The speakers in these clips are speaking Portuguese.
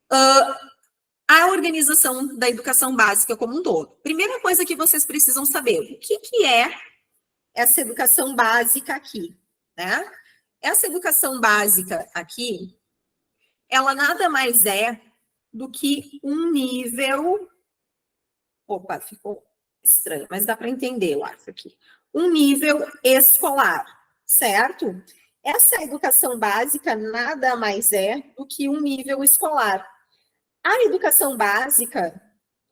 A organização da educação básica como um todo. Primeira coisa que vocês precisam saber, o que é essa educação básica aqui, né? Essa educação básica aqui, ela nada mais é do que um nível... Opa, ficou estranho, mas dá para entender lá isso aqui. Um nível escolar, certo? Essa educação básica nada mais é do que um nível escolar. A educação básica,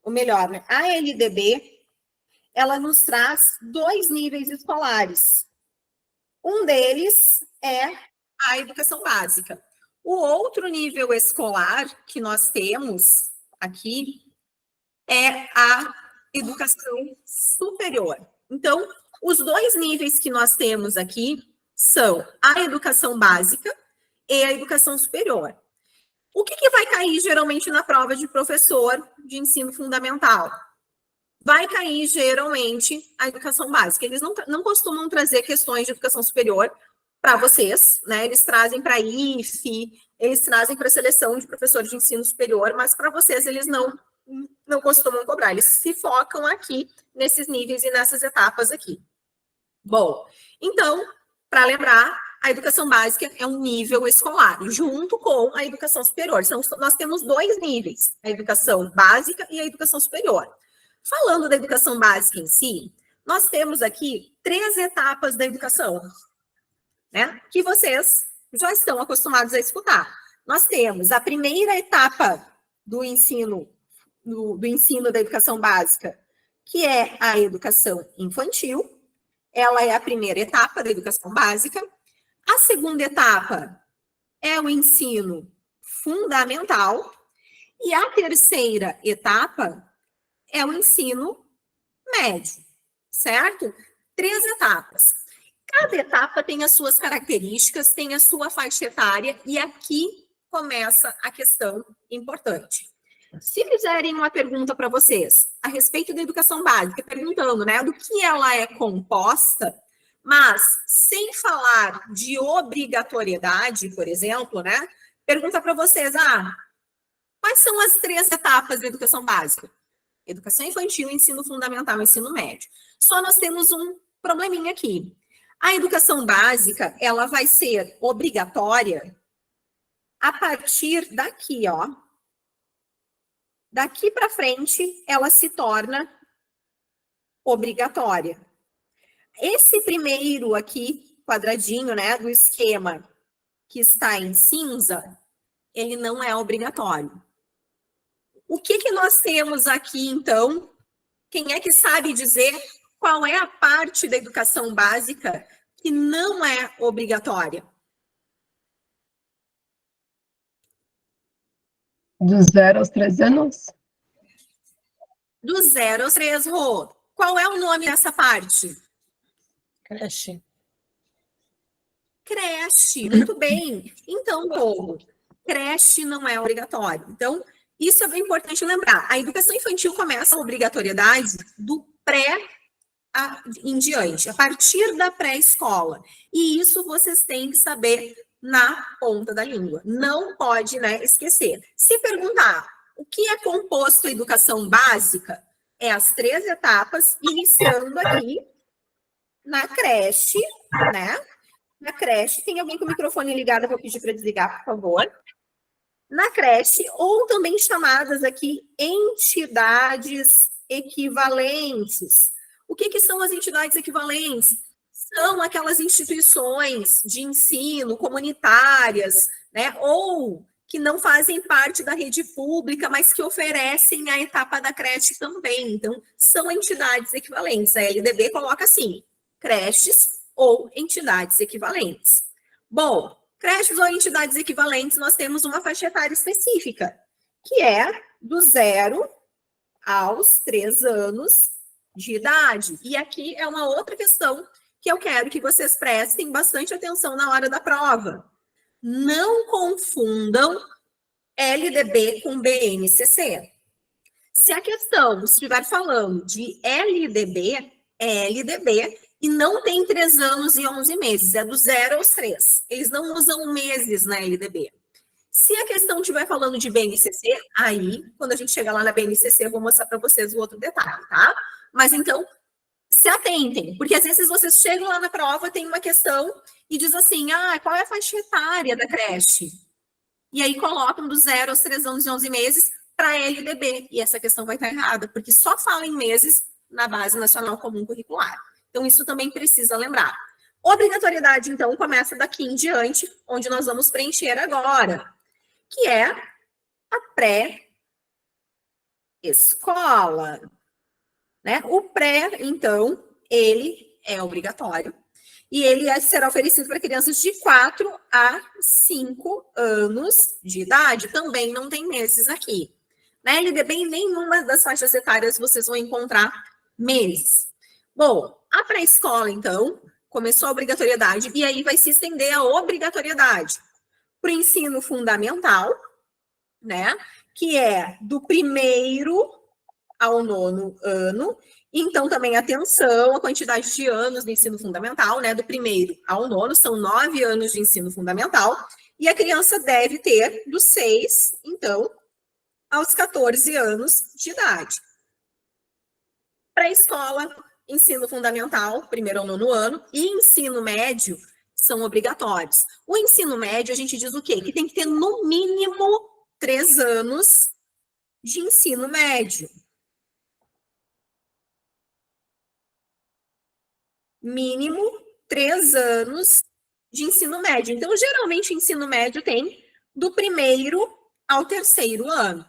ou melhor, né, a LDB, ela nos traz 2 níveis escolares. Um deles é a educação básica. O outro nível escolar que nós temos aqui é a educação superior. Então, os 2 níveis que nós temos aqui são a educação básica e a educação superior. O que vai cair geralmente na prova de professor de ensino fundamental? Vai cair geralmente a educação básica. Eles não costumam trazer questões de educação superior para vocês, né? Eles trazem para IFE, eles trazem para seleção de professor de ensino superior, mas para vocês eles não costumam cobrar. Eles se focam aqui nesses níveis e nessas etapas aqui. Bom, então, para lembrar, a educação básica é um nível escolar, junto com a educação superior. Então, nós temos 2 níveis, a educação básica e a educação superior. Falando da educação básica em si, nós temos aqui 3 etapas da educação, né? Que vocês já estão acostumados a escutar. Nós temos a primeira etapa do ensino da educação básica, que é a educação infantil. Ela é a primeira etapa da educação básica. A segunda etapa é o ensino fundamental. E a terceira etapa é o ensino médio, certo? 3 etapas. Cada etapa tem as suas características, tem a sua faixa etária, e aqui começa a questão importante. Se fizerem uma pergunta para vocês a respeito da educação básica, perguntando, né, do que ela é composta, mas sem falar de obrigatoriedade, por exemplo, né, pergunta para vocês, quais são as 3 etapas da educação básica? Educação infantil, ensino fundamental, ensino médio. Só nós temos um probleminha aqui. A educação básica, ela vai ser obrigatória a partir daqui, ó. Daqui para frente, ela se torna obrigatória. Esse primeiro aqui, quadradinho, né, do esquema que está em cinza, ele não é obrigatório. O que nós temos aqui, então? Quem é que sabe dizer qual é a parte da educação básica que não é obrigatória? Do 0 aos 3 anos? Do 0 aos 3, Rô. Qual é o nome dessa parte? Creche. Creche, muito bem. Então, Rô, creche não é obrigatório. Então, isso é bem importante lembrar. A educação infantil começa a obrigatoriedade do pré em diante, a partir da pré-escola. E isso vocês têm que saber na ponta da língua. Não pode, né, esquecer. Se perguntar o que é composto a educação básica, é as 3 etapas, iniciando aqui na creche, né? Na creche, tem alguém com o microfone ligado, eu vou pedir para desligar, por favor. Na creche, ou também chamadas aqui entidades equivalentes. O que são as entidades equivalentes? São aquelas instituições de ensino comunitárias, né, ou que não fazem parte da rede pública, mas que oferecem a etapa da creche também. Então, são entidades equivalentes. A LDB coloca assim, creches ou entidades equivalentes. Bom, creches ou entidades equivalentes, nós temos uma faixa etária específica, que é do 0 aos 3 anos de idade. E aqui é uma outra questão que eu quero que vocês prestem bastante atenção na hora da prova. Não confundam LDB com BNCC. Se a questão estiver falando de LDB, é LDB e não tem 3 anos e 11 meses, é do 0 aos 3. Eles não usam meses na LDB. Se a questão estiver falando de BNCC, aí, quando a gente chegar lá na BNCC, eu vou mostrar para vocês o outro detalhe, tá? Mas então, se atentem, porque às vezes vocês chegam lá na prova, tem uma questão e diz assim, qual é a faixa etária da creche? E aí colocam do 0 aos 3 anos e 11 meses para LDB, e essa questão vai estar errada, porque só fala em meses na Base Nacional Comum Curricular. Então, isso também precisa lembrar. Obrigatoriedade, então, começa daqui em diante, onde nós vamos preencher agora, que é a pré-escola. Né? O pré, então, ele é obrigatório. E ele será oferecido para crianças de 4 a 5 anos de idade. Também não tem meses aqui. Na LDB, em nenhuma das faixas etárias vocês vão encontrar meses. Bom, a pré-escola, então, começou a obrigatoriedade e aí vai se estender a obrigatoriedade para o ensino fundamental, né? Que é do 1º ao 9º ano. Então, também, atenção, a quantidade de anos do ensino fundamental, né? Do 1º ao 9º, são 9 anos de ensino fundamental. E a criança deve ter dos 6, então, aos 14 anos de idade. Pré-escola, ensino fundamental, 1º ao 9º ano, e ensino médio são obrigatórios. O ensino médio, a gente diz o quê? Que tem que ter, no mínimo, 3 anos de ensino médio. Mínimo 3 anos de ensino médio. Então, geralmente, o ensino médio tem do 1º ao 3º ano.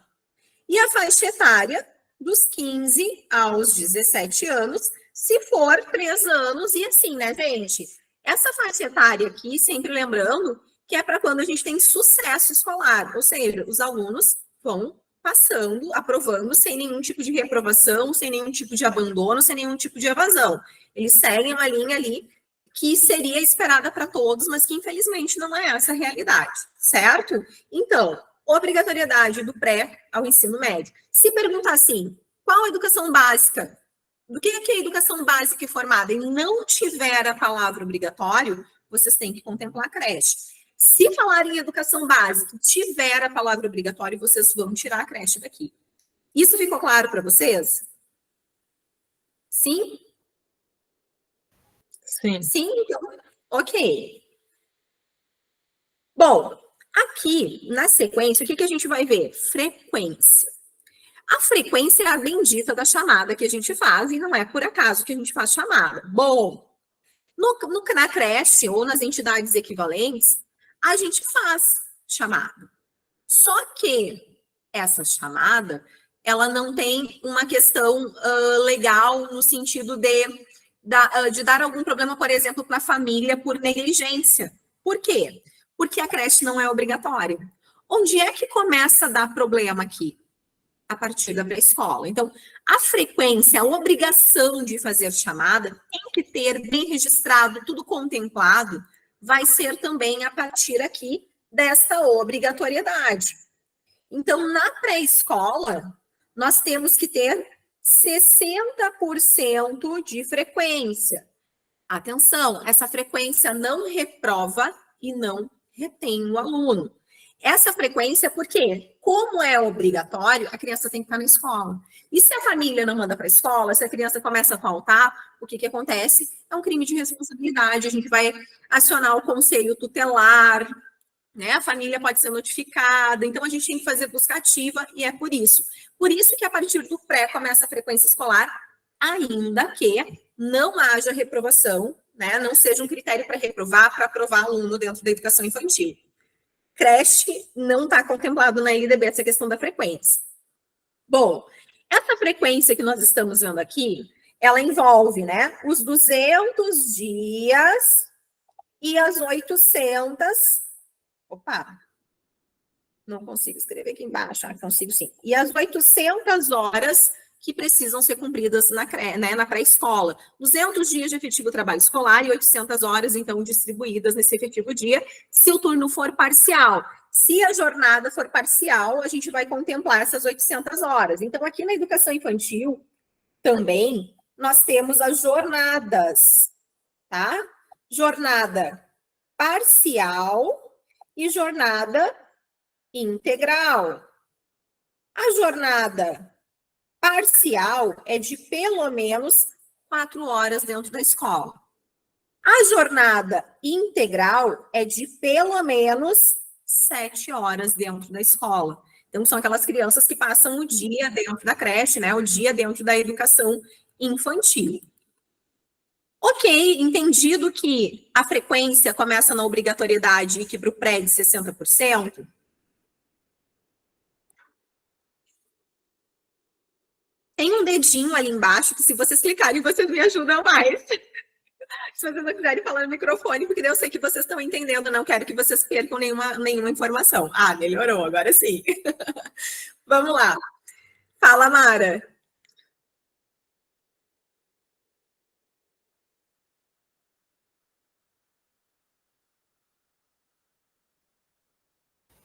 E a faixa etária, dos 15 aos 17 anos, se for 3 anos, e assim, né, gente? Essa faixa etária aqui, sempre lembrando, que é para quando a gente tem sucesso escolar, ou seja, os alunos vão passando, aprovando, sem nenhum tipo de reprovação, sem nenhum tipo de abandono, sem nenhum tipo de evasão. Eles seguem uma linha ali que seria esperada para todos, mas que infelizmente não é essa a realidade, certo? Então, obrigatoriedade do pré ao ensino médio. Se perguntar assim, qual a educação básica? Do que é a educação básica e formada e não tiver a palavra obrigatório, vocês têm que contemplar a creche. Se falar em educação básica e tiver a palavra obrigatório, vocês vão tirar a creche daqui. Isso ficou claro para vocês? Sim? Sim. Sim, então, ok. Bom, aqui na sequência, o que a gente vai ver? Frequência. A frequência é a bendita da chamada que a gente faz, e não é por acaso que a gente faz chamada. Bom, na creche ou nas entidades equivalentes, a gente faz chamada. Só que essa chamada, ela não tem uma questão legal no sentido de dar algum problema, por exemplo, para a família por negligência. Por quê? Porque a creche não é obrigatória. Onde é que começa a dar problema aqui? A partir da pré-escola. Então, a frequência, a obrigação de fazer chamada, tem que ter bem registrado, tudo contemplado, vai ser também a partir aqui desta obrigatoriedade. Então, na pré-escola, nós temos que ter 60% de frequência. Atenção, essa frequência não reprova e não retém o aluno. Essa frequência, porque, como é obrigatório, a criança tem que estar na escola. E se a família não manda para a escola, se a criança começa a faltar, o que acontece? É um crime de responsabilidade. A gente vai acionar o conselho tutelar, né? A família pode ser notificada. Então, a gente tem que fazer busca ativa e é por isso. Por isso que, a partir do pré, começa a frequência escolar, ainda que não haja reprovação, né? Não seja um critério para reprovar, para aprovar aluno dentro da educação infantil. Creche não está contemplado na LDB essa questão da frequência. Bom, essa frequência que nós estamos vendo aqui, ela envolve, né, os 200 dias e as 800... Opa! Não consigo escrever aqui embaixo. Consigo sim. E as 800 horas que precisam ser cumpridas na pré-escola. 200 dias de efetivo trabalho escolar e 800 horas, então, distribuídas nesse efetivo dia, se o turno for parcial. Se a jornada for parcial, a gente vai contemplar essas 800 horas. Então, aqui na educação infantil, também, nós temos as jornadas, tá? Jornada parcial e jornada integral. A jornada parcial é de pelo menos 4 horas dentro da escola. A jornada integral é de pelo menos 7 horas dentro da escola. Então, são aquelas crianças que passam o dia dentro da creche, né? O dia dentro da educação infantil. Ok, entendido que a frequência começa na obrigatoriedade e que para o pré de 60%. Tem um dedinho ali embaixo que, se vocês clicarem, vocês me ajudam mais. Se vocês não quiserem falar no microfone, porque eu sei que vocês estão entendendo, não quero que vocês percam nenhuma informação. Ah, melhorou, agora sim. Vamos lá. Fala, Mara.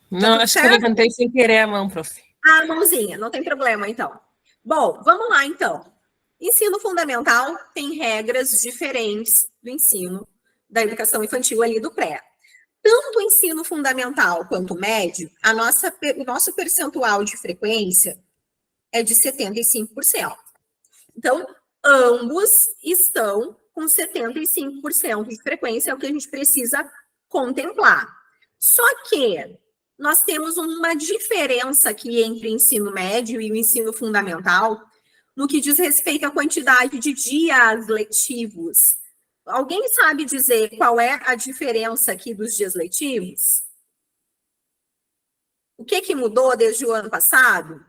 Não, acho que eu levantei sem querer a mão, prof. Ah, mãozinha, não tem problema, então. Bom, vamos lá, então. Ensino fundamental tem regras diferentes do ensino da educação infantil ali do pré. Tanto o ensino fundamental quanto o médio, o nosso percentual de frequência é de 75%. Então, ambos estão com 75% de frequência, é o que a gente precisa contemplar. Só que nós temos uma diferença aqui entre o ensino médio e o ensino fundamental, no que diz respeito à quantidade de dias letivos. Alguém sabe dizer qual é a diferença aqui dos dias letivos? O que mudou desde o ano passado?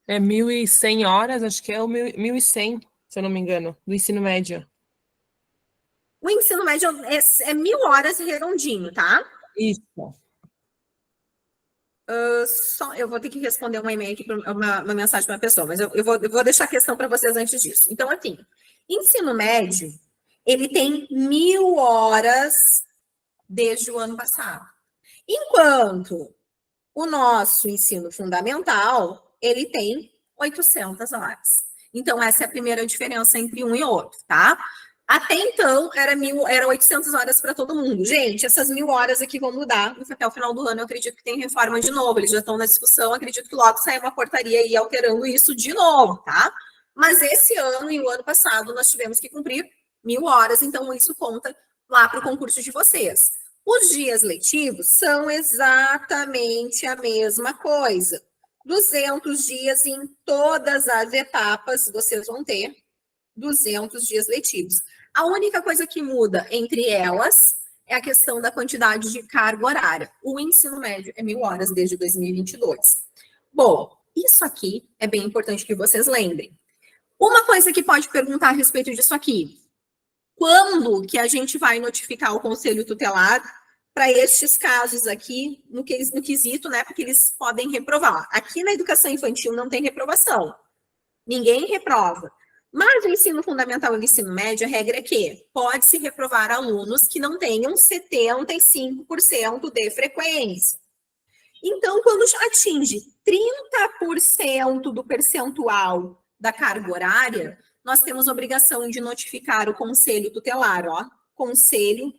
É 1.100 horas, acho que é o 1.100, se eu não me engano, do ensino médio. O ensino médio é 1.000 horas redondinho, tá? Isso. Eu vou ter que responder uma e-mail aqui, uma mensagem para uma pessoa, mas eu vou deixar a questão para vocês antes disso. Então, assim, ensino médio, ele tem 1.000 horas desde o ano passado. Enquanto o nosso ensino fundamental, ele tem 800 horas. Então, essa é a primeira diferença entre um e outro, tá? Até então, era 800 horas para todo mundo. Gente, essas 1.000 horas aqui vão mudar até o final do ano. Eu acredito que tem reforma de novo. Eles já estão na discussão. Acredito que logo sai uma portaria aí alterando isso de novo, tá? Mas esse ano e o ano passado, nós tivemos que cumprir 1.000 horas. Então, isso conta lá para o concurso de vocês. Os dias letivos são exatamente a mesma coisa. 200 dias em todas as etapas, vocês vão ter 200 dias letivos. A única coisa que muda entre elas é a questão da quantidade de carga horária. O ensino médio é 1.000 horas desde 2022. Bom, isso aqui é bem importante que vocês lembrem. Uma coisa que pode perguntar a respeito disso aqui: quando que a gente vai notificar o conselho tutelar para estes casos aqui, no quesito, né? Porque eles podem reprovar. Aqui na educação infantil não tem reprovação. Ninguém reprova. Mas o ensino fundamental e o ensino médio, a regra é que pode-se reprovar alunos que não tenham 75% de frequência. Então, quando atinge 30% do percentual da carga horária, nós temos obrigação de notificar o conselho tutelar, ó, conselho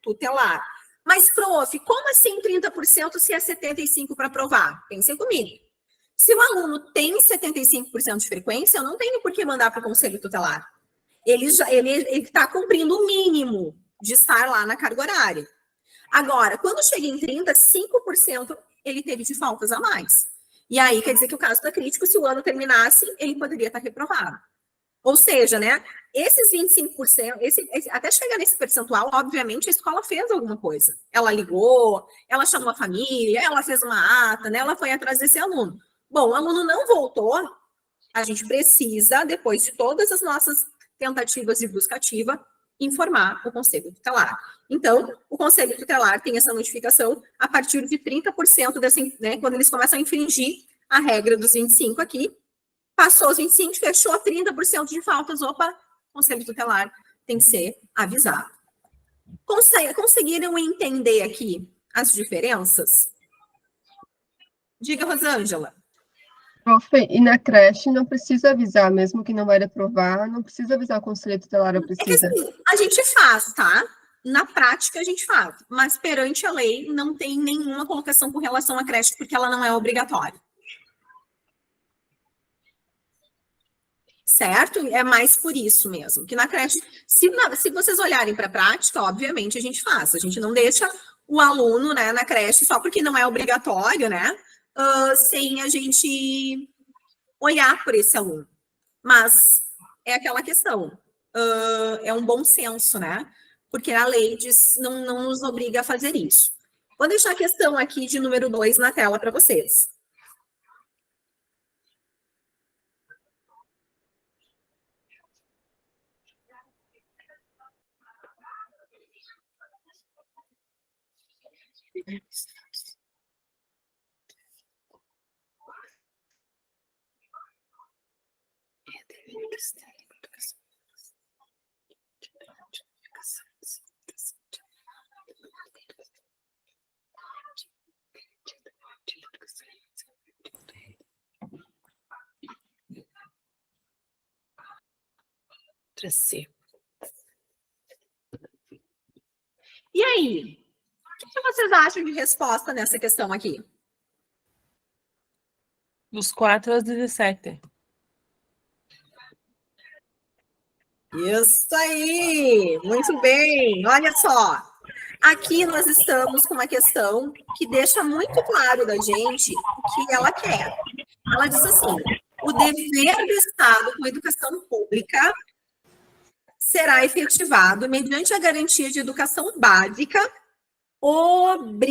tutelar. Mas, prof, como assim 30% se é 75% para aprovar? Pensem comigo. Se o aluno tem 75% de frequência, eu não tenho por que mandar para o conselho tutelar. Ele está cumprindo o mínimo de estar lá na carga horária. Agora, quando chega em 30%, 5% ele teve de faltas a mais. E aí quer dizer que o caso está crítico. Se o ano terminasse, ele poderia estar reprovado. Ou seja, né, esses 25%, até chegar nesse percentual, obviamente, a escola fez alguma coisa. Ela ligou, ela chamou a família, ela fez uma ata, né, ela foi atrás desse aluno. Bom, o aluno não voltou, a gente precisa, depois de todas as nossas tentativas de busca ativa, informar o conselho tutelar. Então, o conselho tutelar tem essa notificação a partir de 30% desse, né, quando eles começam a infringir a regra dos 25 aqui. Passou os 25, fechou 30% de faltas, opa, o conselho tutelar tem que ser avisado. Conseguiram entender aqui as diferenças? Diga, Rosângela. Prof, e na creche não precisa avisar, mesmo que não vai aprovar, não precisa avisar o conselho tutelar, ou precisa? É que assim, a gente faz, tá? na prática a gente faz, mas perante a lei não tem nenhuma colocação com relação à creche, porque ela não é obrigatória. Certo? É mais por isso mesmo, que na creche, se vocês olharem para a prática, obviamente a gente faz, a gente não deixa o aluno, né, na creche só porque não é obrigatório, né, sem a gente olhar por esse aluno. Mas é aquela questão, é um bom senso, né, porque a lei diz, não nos obriga a fazer isso. Vou deixar a questão aqui de número 2 na tela para vocês. E aí? O que vocês acham de resposta nessa questão aqui? Dos 4 aos 17. Isso aí! Muito bem! Olha só, aqui nós estamos com uma questão que deixa muito claro da gente o que ela quer. Ela diz assim: o dever do Estado com a educação pública será efetivado mediante a garantia de educação básica obrigatória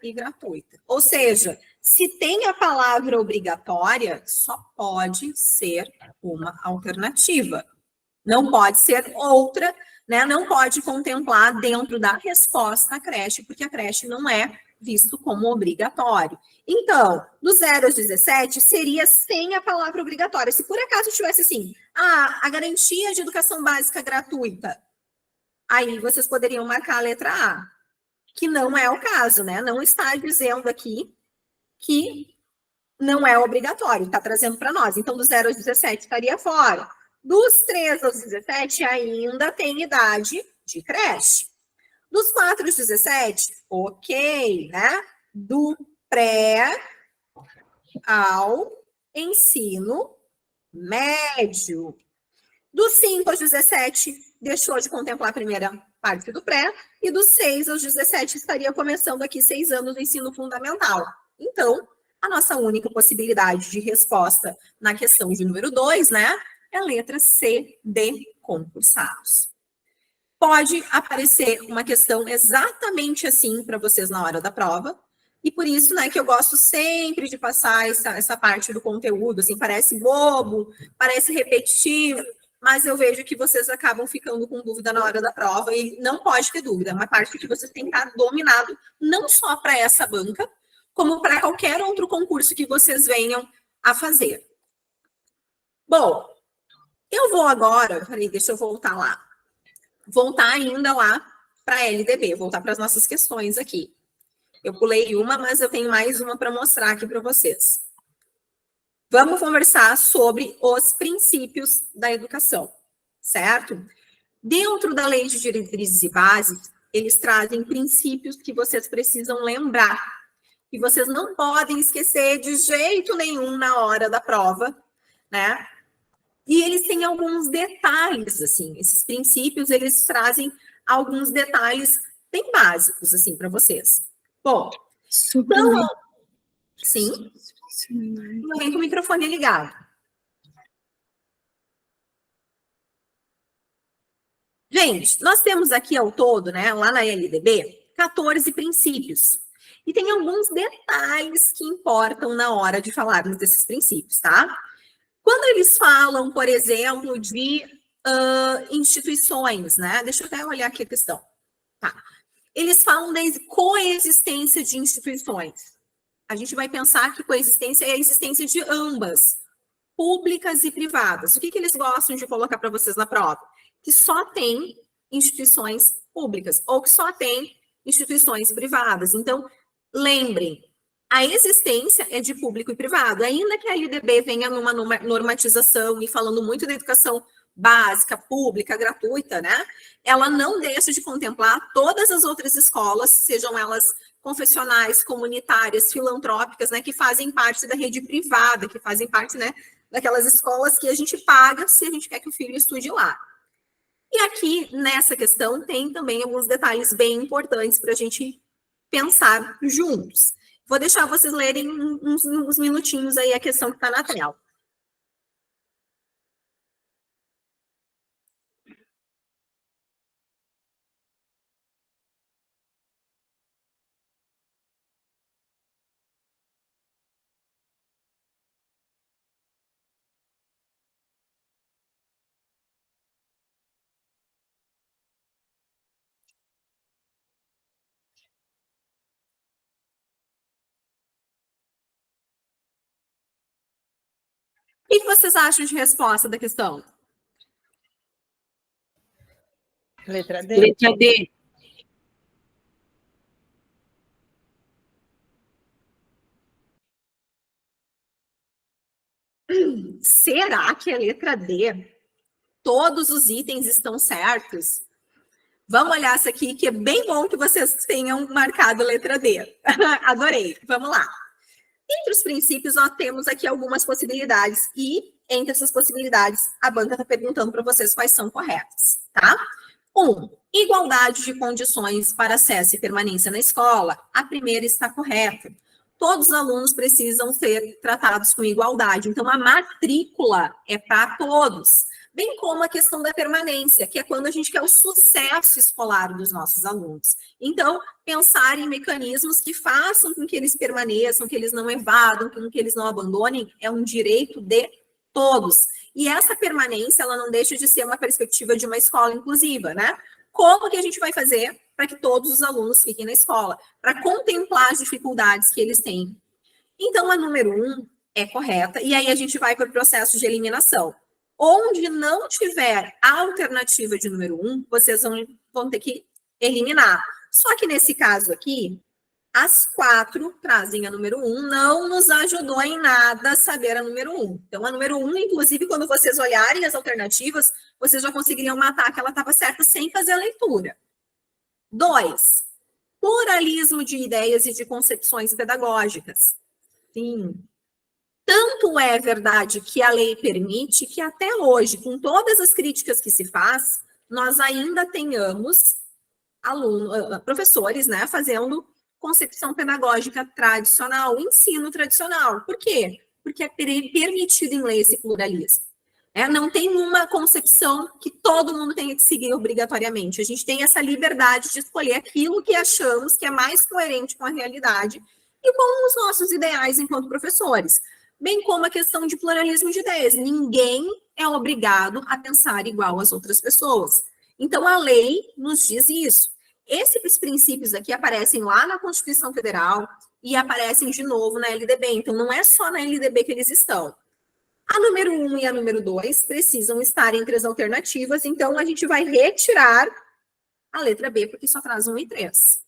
e gratuita. Ou seja, se tem a palavra obrigatória, só pode ser uma alternativa. Não pode ser outra, né? Não pode contemplar dentro da resposta a creche, porque a creche não é visto como obrigatório. Então, do 0 aos 17 seria sem a palavra obrigatória. Se por acaso tivesse assim, a garantia de educação básica gratuita, aí vocês poderiam marcar a letra A, que não é o caso, né? Não está dizendo aqui que não é obrigatório, está trazendo para nós. Então, do 0 aos 17 estaria fora. Dos 3 aos 17 ainda tem idade de creche. Dos 4 aos 17, ok, né? Do pré ao ensino médio. Dos 5 aos 17, deixou de contemplar a primeira parte do pré, e dos 6 aos 17 estaria começando aqui 6 anos do ensino fundamental. Então, a nossa única possibilidade de resposta na questão de número 2, né, é a letra C, de concursados. Pode aparecer uma questão exatamente assim para vocês na hora da prova, e por isso, né, que eu gosto sempre de passar essa parte do conteúdo, assim, parece bobo, parece repetitivo, mas eu vejo que vocês acabam ficando com dúvida na hora da prova, e não pode ter dúvida, é uma parte que vocês têm que estar dominado, não só para essa banca, como para qualquer outro concurso que vocês venham a fazer. Bom, eu vou agora, peraí, deixa eu voltar lá. Voltar ainda lá para a LDB, voltar para as nossas questões aqui. Eu pulei uma, mas eu tenho mais uma para mostrar aqui para vocês. Vamos conversar sobre os princípios da educação, certo? Dentro da Lei de Diretrizes e Bases, eles trazem princípios que vocês precisam lembrar, que vocês não podem esquecer de jeito nenhum na hora da prova, né? E eles têm alguns detalhes, assim, esses princípios, eles trazem alguns detalhes bem básicos, assim, para vocês. Bom, então, sim, alguém com o microfone ligado. Gente, nós temos aqui ao todo, né, lá na LDB, 14 princípios. E tem alguns detalhes que importam na hora de falarmos desses princípios, tá? Quando eles falam, por exemplo, de instituições, né? Deixa eu até olhar aqui a questão. Tá. Eles falam da coexistência de instituições. A gente vai pensar que coexistência é a existência de ambas, públicas e privadas. O que eles gostam de colocar para vocês na prova? Que só tem instituições públicas ou que só tem instituições privadas. Então, lembrem, A existência é de público e privado, ainda que a LDB venha numa normatização e falando muito da educação básica, pública, gratuita, né? Ela não deixa de contemplar todas as outras escolas, sejam elas confessionais, comunitárias, filantrópicas, né, que fazem parte da rede privada, que fazem parte, né, daquelas escolas que a gente paga se a gente quer que o filho estude lá. E aqui, nessa questão, tem também alguns detalhes bem importantes para a gente pensar juntos. Vou deixar vocês lerem uns minutinhos aí a questão que está na tela. O que vocês acham de resposta da questão? Letra D. Letra D. Será que a letra D? Todos os itens estão certos? Vamos olhar essa aqui, que é bem bom que vocês tenham marcado a letra D. Adorei. Vamos lá. Entre os princípios, nós temos aqui algumas possibilidades. E, entre essas possibilidades, a banca está perguntando para vocês quais são corretas, tá? 1. Igualdade de condições para acesso e permanência na escola. A primeira está correta. Todos os alunos precisam ser tratados com igualdade. Então, a matrícula é para todos. Bem como a questão da permanência, que é quando a gente quer o sucesso escolar dos nossos alunos. Então, pensar em mecanismos que façam com que eles permaneçam, que eles não evadam, com que eles não abandonem, é um direito de todos. E essa permanência, ela não deixa de ser uma perspectiva de uma escola inclusiva, né? Como que a gente vai fazer para que todos os alunos fiquem na escola? Para contemplar as dificuldades que eles têm. Então, a número 1 é correta, e aí a gente vai para o processo de eliminação. Onde não tiver a alternativa de número 1, vocês vão ter que eliminar. Só que nesse caso aqui, as 4 trazem a número 1, não nos ajudou em nada saber a número 1. Então, a número 1, inclusive, quando vocês olharem as alternativas, vocês já conseguiriam matar que ela estava certa sem fazer a leitura. 2. Pluralismo de ideias e de concepções pedagógicas. Sim. Tanto é verdade que a lei permite que até hoje, com todas as críticas que se faz, nós ainda tenhamos professores, né, fazendo concepção pedagógica tradicional, ensino tradicional. Por quê? Porque é permitido em lei esse pluralismo. Não tem uma concepção que todo mundo tenha que seguir obrigatoriamente. A gente tem essa liberdade de escolher aquilo que achamos que é mais coerente com a realidade e com os nossos ideais enquanto professores. Bem como a questão de pluralismo de ideias. Ninguém é obrigado a pensar igual às outras pessoas. Então, a lei nos diz isso. Esses princípios aqui aparecem lá na Constituição Federal e aparecem de novo na LDB. Então, não é só na LDB que eles estão. A número 1 e a número 2 precisam estar entre as alternativas, então a gente vai retirar a letra B, porque só traz 1 e 3.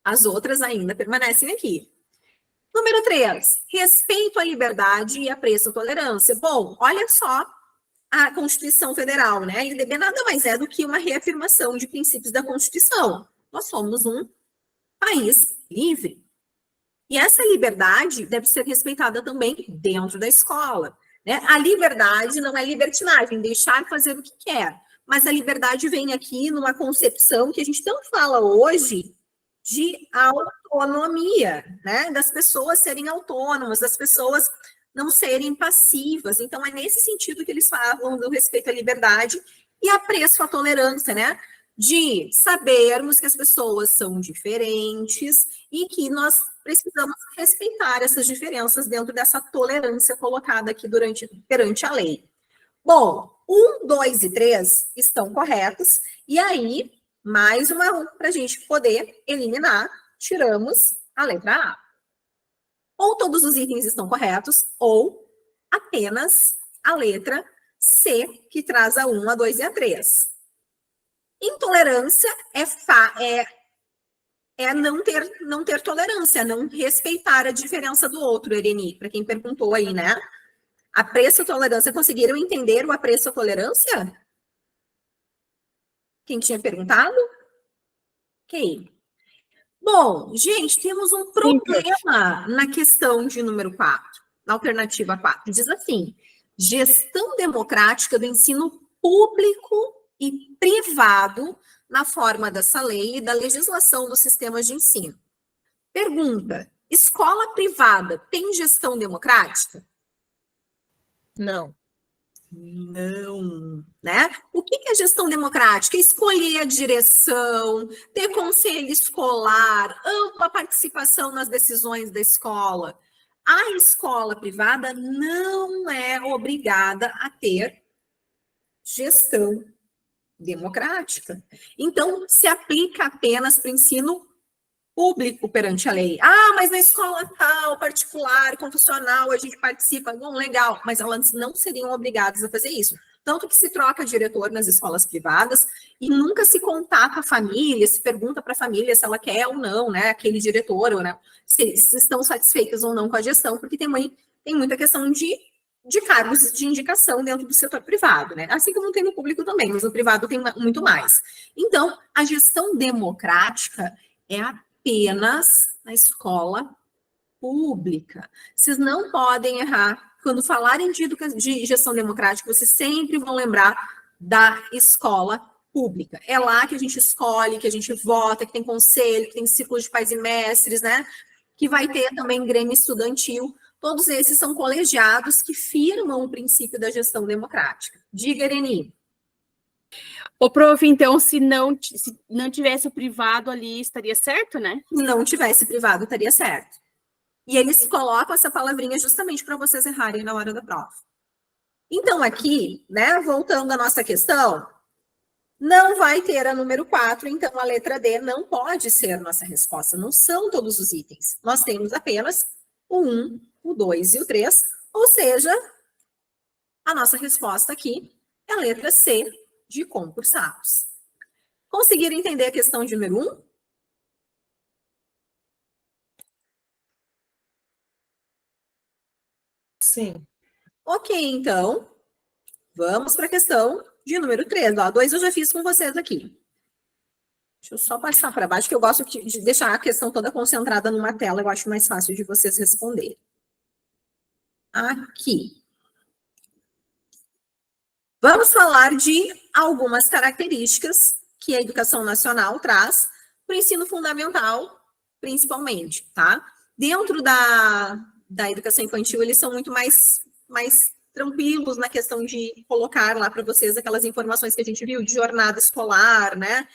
As outras ainda permanecem aqui. Número 3, respeito à liberdade e apreço à tolerância. Bom, olha só a Constituição Federal, né? A LDB nada mais é do que uma reafirmação de princípios da Constituição. Nós somos um país livre. E essa liberdade deve ser respeitada também dentro da escola, né? A liberdade não é libertinagem, deixar fazer o que quer. Mas a liberdade vem aqui numa concepção que a gente tanto fala hoje de autonomia, né? Das pessoas serem autônomas, das pessoas não serem passivas. Então, é nesse sentido que eles falam do respeito à liberdade e apreço à tolerância, né? De sabermos que as pessoas são diferentes e que nós precisamos respeitar essas diferenças dentro dessa tolerância colocada aqui perante a lei. Bom, 1, 2 e 3 estão corretos, e aí, mais uma para a gente poder eliminar, tiramos a letra A. Ou todos os itens estão corretos, ou apenas a letra C, que traz a 1, a 2 e a 3. Intolerância é é não ter tolerância, não respeitar a diferença do outro, Ereni, para quem perguntou aí, né? Apreço e tolerância, conseguiram entender o apreço e tolerância? Quem tinha perguntado? Ok. Bom, gente, temos um problema na questão de número 4, na alternativa 4. Diz assim, gestão democrática do ensino público e privado na forma dessa lei e da legislação dos sistemas de ensino. Pergunta, escola privada tem gestão democrática? Não. Não, né? O que é gestão democrática? Escolher a direção, ter conselho escolar, ampla participação nas decisões da escola. A escola privada não é obrigada a ter gestão democrática. Então, se aplica apenas para o ensino público perante a lei. Ah, mas na escola tal, particular, confessional, a gente participa. Bom, legal, mas elas não seriam obrigadas a fazer isso. Tanto que se troca diretor nas escolas privadas e nunca se contata a família, se pergunta para a família se ela quer ou não, né, aquele diretor, ou não, se estão satisfeitas ou não com a gestão, porque tem muita questão de cargos de indicação dentro do setor privado, né? Assim como tem no público também, mas no privado tem muito mais. Então, a gestão democrática é apenas na escola pública. Vocês não podem errar. Quando falarem de gestão democrática, vocês sempre vão lembrar da escola pública. É lá que a gente escolhe, que a gente vota, que tem conselho, que tem círculo de pais e mestres, né? Que vai ter também grêmio estudantil. Todos esses são colegiados que firmam o princípio da gestão democrática. Diga, Ereni. Ô, prof, então, se não tivesse o privado ali, estaria certo, né? Se não tivesse privado, estaria certo. E eles colocam essa palavrinha justamente para vocês errarem na hora da prova. Então, aqui, né, voltando à nossa questão, não vai ter a número 4, então a letra D não pode ser nossa resposta. Não são todos os itens. Nós temos apenas o 1, o 2 e o 3, ou seja, a nossa resposta aqui é a letra C, de concursados. Conseguiram entender a questão de número 1? Sim. Ok, então, vamos para a questão de número 3. Ó, 2 eu já fiz com vocês aqui. Deixa eu só passar para baixo, que eu gosto de deixar a questão toda concentrada numa tela, eu acho mais fácil de vocês responderem. Aqui. Vamos falar de algumas características que a educação nacional traz para o ensino fundamental, principalmente, tá? Dentro da educação infantil, eles são muito mais tranquilos na questão de colocar lá para vocês aquelas informações que a gente viu de jornada escolar, né?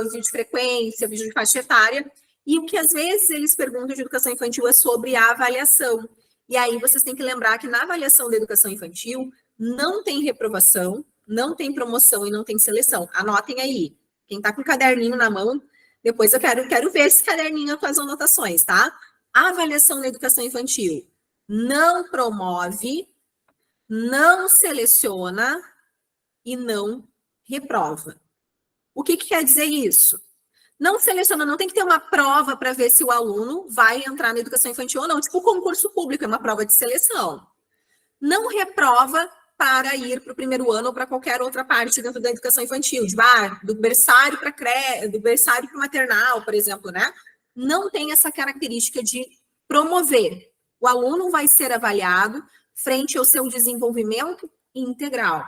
Vídeo de frequência, vídeo de faixa etária. E o que às vezes eles perguntam de educação infantil é sobre a avaliação. E aí vocês têm que lembrar que na avaliação da educação infantil não tem reprovação, não tem promoção e não tem seleção. Anotem aí. Quem está com o caderninho na mão, depois eu quero ver esse caderninho com as anotações, tá? A avaliação na educação infantil não promove, não seleciona e não reprova. O que quer dizer isso? Não seleciona, não tem que ter uma prova para ver se o aluno vai entrar na educação infantil ou não. Tipo, o concurso público é uma prova de seleção. Não reprova para ir para o primeiro ano ou para qualquer outra parte dentro da educação infantil, do berçário para do berçário para o maternal, por exemplo, né? Não tem essa característica de promover. O aluno vai ser avaliado frente ao seu desenvolvimento integral.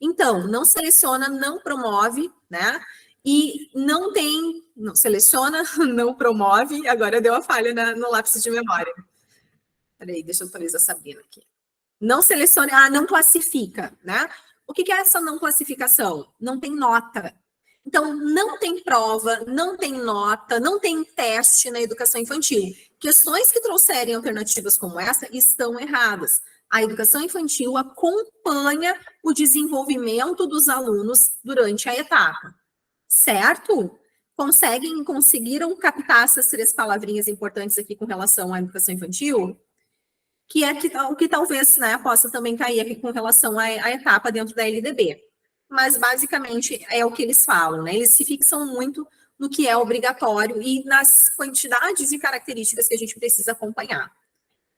Então, não seleciona, não promove, né? E não seleciona, não promove. Agora deu a falha no lápis de memória. Peraí, deixa eu atualizar a Sabrina aqui. Não seleciona, não classifica, né? O que é essa não classificação? Não tem nota. Então, não tem prova, não tem nota, não tem teste na educação infantil. Questões que trouxerem alternativas como essa estão erradas. A educação infantil acompanha o desenvolvimento dos alunos durante a etapa. Certo? Conseguiram captar essas 3 palavrinhas importantes aqui com relação à educação infantil? Que é o que talvez, né, possa também cair aqui com relação à etapa dentro da LDB. Mas, basicamente, é o que eles falam, né? Eles se fixam muito no que é obrigatório e nas quantidades e características que a gente precisa acompanhar.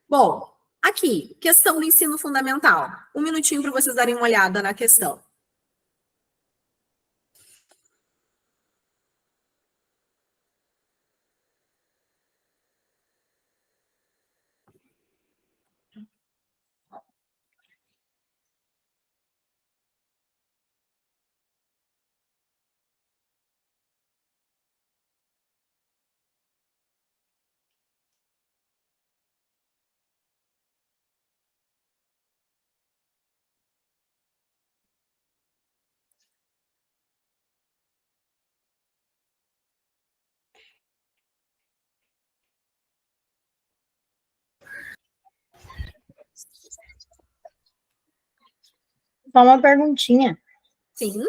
Bom, aqui, questão do ensino fundamental. Um minutinho para vocês darem uma olhada na questão. Só uma perguntinha. Sim,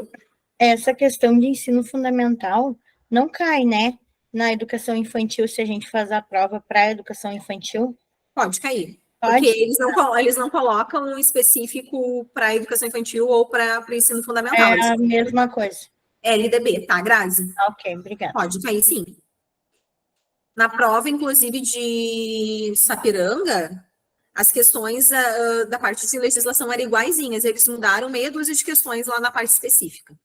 Essa questão de ensino fundamental não cai, né? Na educação infantil, se a gente faz a prova para a educação infantil? pode cair. Pode? Porque eles não colocam um específico para educação infantil ou para o ensino fundamental. É a mesma coisa. LDB, tá, Grazi? Ok, obrigada. Pode cair, sim. Na prova, inclusive, de Sapiranga, as questões da parte de legislação eram iguaizinhas. Eles mudaram meia dúzia de questões lá na parte específica.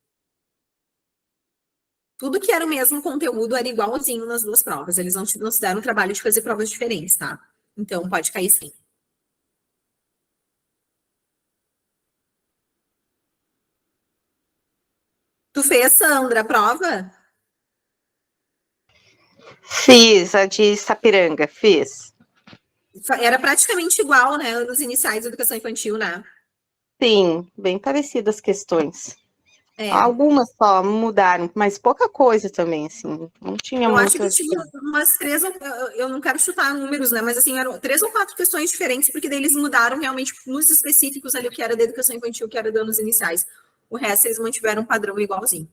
Tudo que era o mesmo conteúdo era igualzinho nas duas provas. Eles não se deram o trabalho de fazer provas diferentes, tá? Então, pode cair sim. Tu fez, Sandra, a prova? Fiz, a de Sapiranga, fiz. Era praticamente igual, né? Nos iniciais da educação infantil, né? Sim, bem parecidas as questões. É. Algumas só mudaram, mas pouca coisa também, assim. Não tinha Eu acho que muitas. tinha umas 3, eu não quero chutar números, né? Mas assim, eram 3 ou 4 questões diferentes, porque daí eles mudaram realmente nos específicos ali o que era da educação infantil, o que era de anos iniciais. O resto eles mantiveram um padrão igualzinho.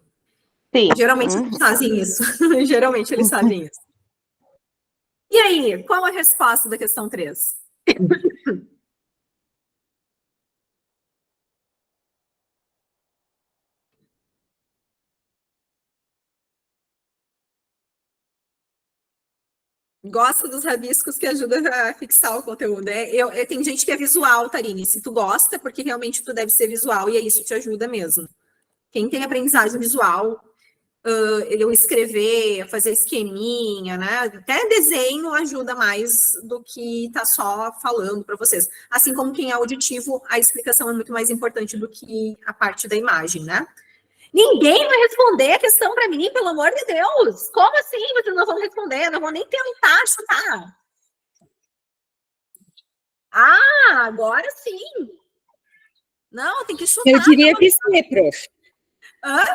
Sim. Geralmente eles fazem isso. Geralmente eles fazem isso. E aí, qual a resposta da questão 3? Gosta dos rabiscos que ajudam a fixar o conteúdo. Tem gente que é visual, Tarine. Se tu gosta, porque realmente tu deve ser visual e isso te ajuda mesmo. Quem tem aprendizagem visual, eu escrever, fazer esqueminha, né? Até desenho ajuda mais do que tá só falando para vocês. Assim como quem é auditivo, a explicação é muito mais importante do que a parte da imagem, né? Ninguém vai responder a questão para mim, pelo amor de Deus. Como assim vocês não vão responder? Não vou nem tentar chutar. Ah, agora sim. Não, tem que chutar. Eu diria que sim, prof. Hã?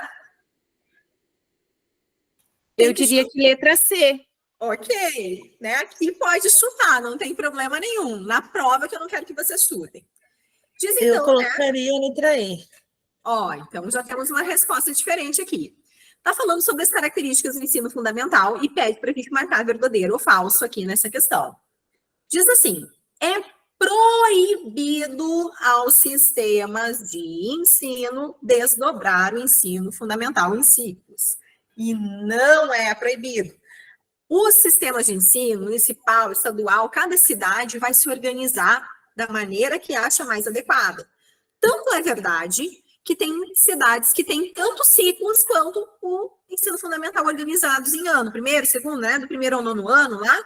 Eu diria que letra C. Ok, né? Aqui pode chutar, não tem problema nenhum. Na prova que eu não quero que vocês chutem. Diz então, Eu colocaria a letra E. Ó, então já temos uma resposta diferente aqui. Está falando sobre as características do ensino fundamental e pede para a gente marcar verdadeiro ou falso aqui nessa questão. Diz assim: é proibido aos sistemas de ensino desdobrar o ensino fundamental em ciclos. E não é proibido. Os sistemas de ensino, municipal, estadual, cada cidade vai se organizar da maneira que acha mais adequada. Tanto é verdade que tem cidades que têm tanto ciclos quanto o ensino fundamental organizados em ano, primeiro, segundo, né, do primeiro ao nono ano lá,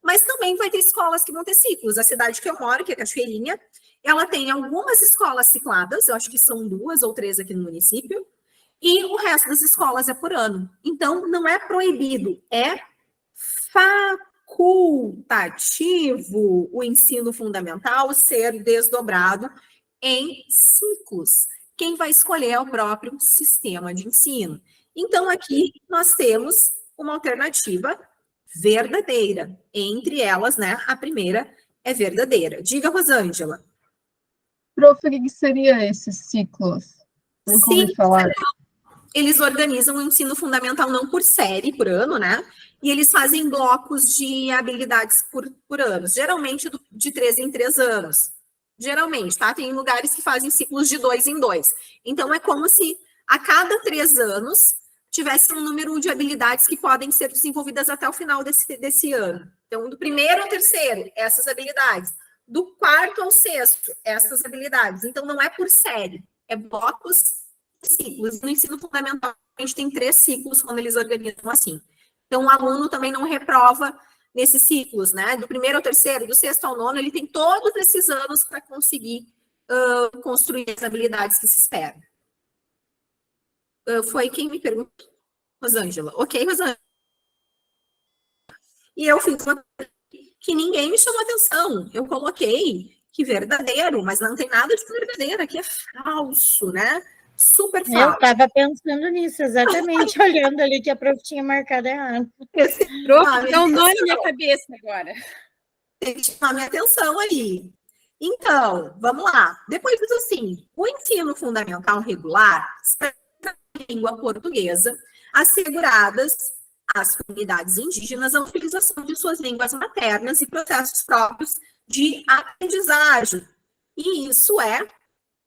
mas também vai ter escolas que vão ter ciclos. A cidade que eu moro, que é Cachoeirinha, ela tem algumas escolas cicladas, eu acho que são 2 ou 3 aqui no município, e o resto das escolas é por ano. Então, não é proibido, é facultativo o ensino fundamental ser desdobrado em ciclos. Quem vai escolher é o próprio sistema de ensino. Então, aqui nós temos uma alternativa verdadeira. Entre elas, né, a primeira é verdadeira. Diga, Rosângela. Prof, o que seria esses ciclos? Nunca ouvi falar. Eles organizam o ensino fundamental não por série, por ano, né? E eles fazem blocos de habilidades por ano, geralmente de 3 em 3 anos. Geralmente, tá? Tem lugares que fazem ciclos de 2 em 2. Então, é como se a cada 3 anos tivesse um número de habilidades que podem ser desenvolvidas até o final desse ano. Então, do primeiro ao terceiro, essas habilidades. Do quarto ao sexto, essas habilidades. Então, não é por série, é blocos e ciclos. No ensino fundamental, a gente tem 3 ciclos quando eles organizam assim. Então, o aluno também não reprova nesses ciclos, né? Do primeiro ao terceiro, do sexto ao nono, ele tem todos esses anos para conseguir construir as habilidades que se esperam. Foi quem me perguntou, Rosângela. Ok, Rosângela. E eu fiz uma que ninguém me chamou atenção. Eu coloquei que verdadeiro, mas não tem nada de verdadeiro, aqui é falso, né? Super falso. Eu estava pensando nisso, exatamente, olhando ali que a prof tinha marcado errado. Prof, dá um nó na minha cabeça agora. Tem que chamar minha atenção aí. Então, vamos lá. Depois diz assim, o ensino fundamental regular língua portuguesa, asseguradas às comunidades indígenas a utilização de suas línguas maternas e processos próprios de aprendizagem. E isso é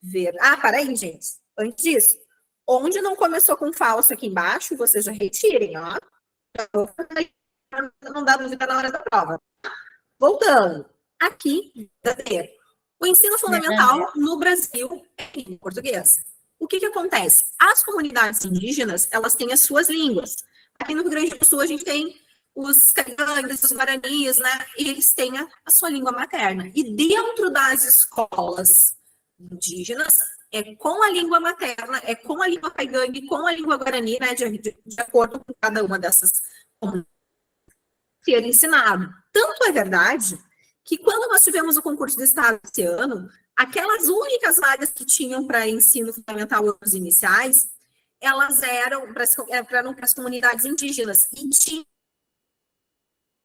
ver. Ah, peraí, gente. Antes disso, onde não começou com falso aqui embaixo, vocês já retirem, ó. Não dá dúvida na hora da prova. Voltando. Aqui, verdadeiro. O ensino fundamental no Brasil é em português. O que acontece? As comunidades indígenas, elas têm as suas línguas. Aqui no Rio Grande do Sul, a gente tem os carigangues, os guaranis, né? E eles têm a sua língua materna. E dentro das escolas indígenas, é com a língua materna, é com a língua caigangue, com a língua guarani, né? De acordo com cada uma dessas comunidades, ser ensinado. Tanto é verdade que quando nós tivemos o concurso do Estado esse ano, aquelas únicas vagas que tinham para ensino fundamental os iniciais, elas eram para as comunidades indígenas. E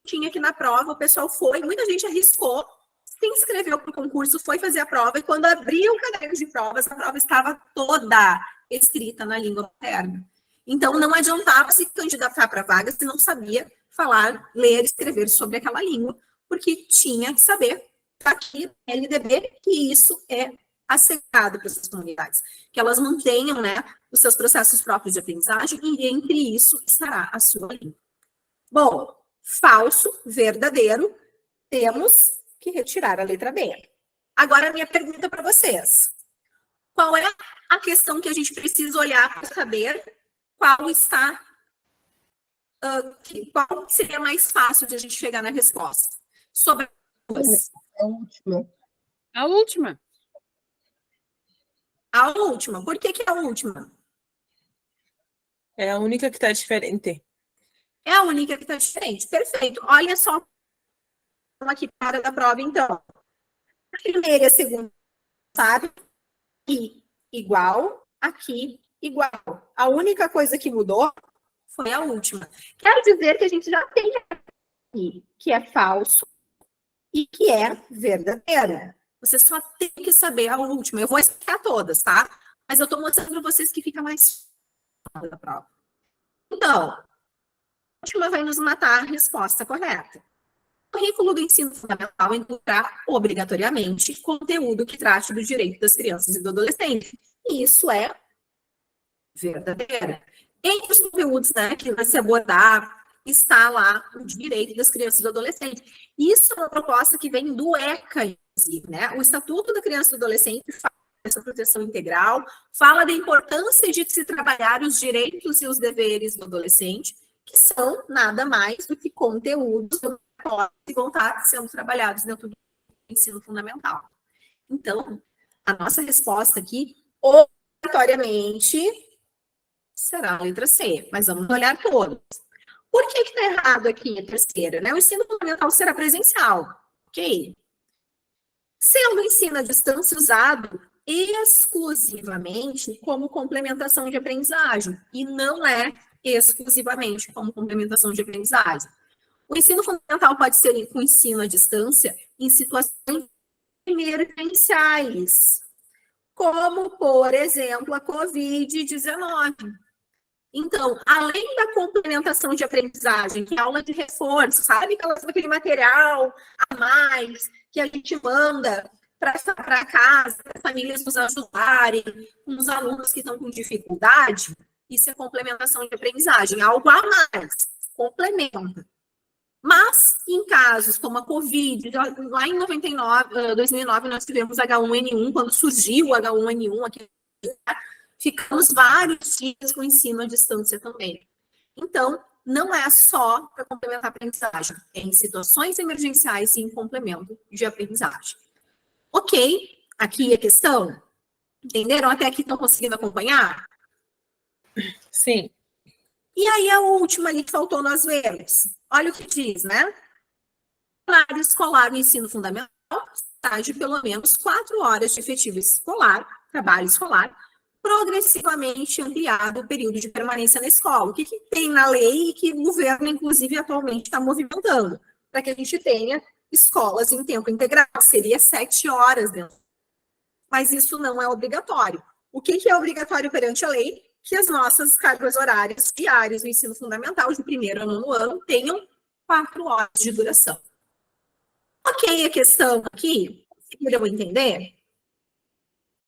tinha que na prova, o pessoal foi, muita gente arriscou, se inscreveu para o concurso, foi fazer a prova, e quando abriu o caderno de provas, a prova estava toda escrita na língua materna. Então, não adiantava se candidatar para vaga se não sabia falar, ler, escrever sobre aquela língua, porque tinha que saber aqui LDB que isso é assegurado para essas comunidades, que elas mantenham, né, os seus processos próprios de aprendizagem, e entre isso estará a sua língua. Bom, falso, verdadeiro, temos que retirar a letra B. Agora, a minha pergunta para vocês. Qual é a questão que a gente precisa olhar para saber qual está, qual seria mais fácil de a gente chegar na resposta? Sobre A última. A última. a última. Por que é a última? É a única que está diferente. É a única que está diferente. Perfeito. Olha só aqui para da prova, então. A primeira e a segunda, sabe? Aqui igual, aqui igual. A única coisa que mudou foi a última. Quero dizer que a gente já tem aqui que é falso e que é verdadeiro. Você só tem que saber a última. Eu vou explicar todas, tá? Mas eu estou mostrando para vocês que fica mais fácil da prova. Então, a última vai nos matar a resposta correta. O currículo do ensino fundamental incluirá obrigatoriamente conteúdo que trate do direito das crianças e do adolescente. E isso é verdadeiro. Entre os conteúdos, né, que vai se abordar, está lá o direito das crianças e do adolescente. Isso é uma proposta que vem do ECA, inclusive, né? O Estatuto da Criança e do Adolescente fala dessa proteção integral, fala da importância de se trabalhar os direitos e os deveres do adolescente, que são nada mais do que conteúdos que vão estar sendo trabalhados dentro do ensino fundamental. Então, a nossa resposta aqui, obrigatoriamente, será a letra C, mas vamos olhar todos. Por que está errado aqui a terceira? Né? O ensino fundamental será presencial, ok? Sendo o ensino à distância usado exclusivamente como complementação de aprendizagem, e não é exclusivamente como complementação de aprendizagem. O ensino fundamental pode ser com ensino à distância em situações emergenciais, como, por exemplo, a Covid-19. Então, além da complementação de aprendizagem, que é aula de reforço, sabe aquele material a mais que a gente manda para casa, para as famílias nos ajudarem, com os alunos que estão com dificuldade, Isso é complementação de aprendizagem, algo a mais, complementa. Mas, em casos como a Covid, lá em 2009, nós tivemos H1N1, quando surgiu o H1N1 aqui, ficamos vários dias com o ensino à distância também. Então, não é só para complementar a aprendizagem, é em situações emergenciais e em complemento de aprendizagem. Ok, aqui a questão. Entenderam? Até aqui estão conseguindo acompanhar? Sim. E aí a última ali que faltou nós vermos. Olha o que diz, né? Horário escolar no ensino fundamental, estágio de pelo menos 4 horas de efetivo escolar, trabalho escolar, progressivamente ampliado o período de permanência na escola. O que tem na lei e que o governo, inclusive, atualmente está movimentando? Para que a gente tenha escolas em tempo integral, seria 7 horas dentro. Mas isso não é obrigatório. O que é obrigatório perante a lei? Que as nossas cargas horárias diárias no ensino fundamental, de primeiro a nono ano, tenham 4 horas de duração. Ok, a questão aqui, conseguiram entender?